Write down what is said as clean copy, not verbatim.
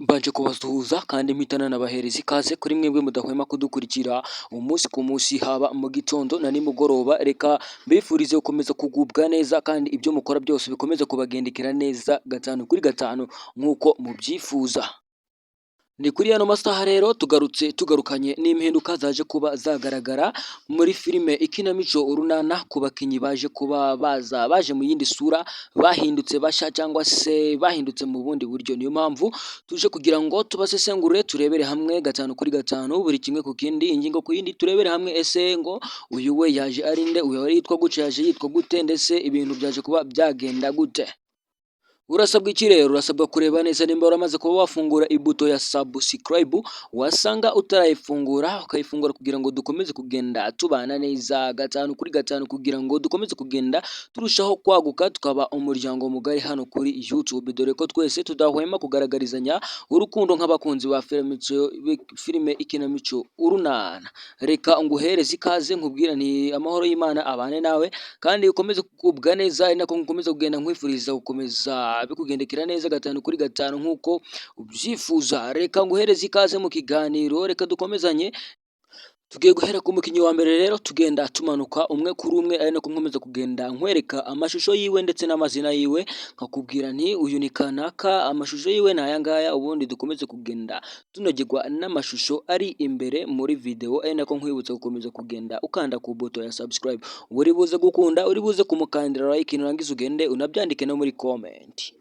Mbanje kubasuhuza kandi mpitana nabahereza ikaze kuri mwebwe mudahwema kudukurikira umunsi ku munsi, haba mu gitondo na nimugoroba. Reka mbifurize gukomeza kugubwa neza kandi ibyo mukora byose bikomeze kubagendekera neza gatanu kuri gatanu nk'uko mubyifuza. Ni kuri ano masaha rero tugarukanye n'impinduka zaje kuba zagaragara muri filime Ikinamico Urunana ku bakinyi baje kuba baje mu yindi sura, bahindutse basha cyangwa se bahindutse mu bundi buryo. Niyo mpamvu tuje kugira ngo tubasesengurire, turebere hamwe gatanu kuri gatanu buri kimwe ku kindi, ingingo ku yindi, turebere hamwe ese ngo uyu we yaje ari nde, uyu wari yitwa guce yaje yitwa gute, ndetse ibintu byaje kuba byagenda gute. Urasabwa iki rero? Urasabwa kureba neza nimba waramaze kuba wafungura ibuto ya subscribe, wasanga utarayifungura ukayifungura kugira ngo dukomeze kugenda tubana neza gatanu kuri gatanu, kugira ngo dukomeze kugenda turushaho kwaguka tukaba umuryango mugari hano kuri YouTube, dore ko twese tudahwema kugaragarizanya urukundo nk'abakunzi ba filime Ikinamico Urunana. Reka nguhereze ikaze, nkubwira nti amahoro y'Imana abane nawe kandi ukomeze kugubwa neza, ari nako ngukomeza kugenda nkwifuriza gukomeza bikugendekera neza gatanu kuri gatanu nk'uko ubyifuza. Reka nguhereze ikaze mu kiganiro, reka dukomezanye. Tugiye guhera ku mukinyi wa mbere rero, tugenda tumanuka umwe kuri umwe, ari nako nkomeza kugenda nkwereka amashusho yiwe ndetse n'amazina yiwe, nkakubwira nti uyu ni kanaka, amashusho yiwe ni aya ngaya, ubundi dukomeze kugenda tunogerwa n'amashusho ari imbere muri video. Ari nako nkwibutsa gukomeza kugenda ukanda ku buto ya subscribe, uri buze gukunda, uri buze kumukandira like, nurangiza ugende unabyandike no muri comment.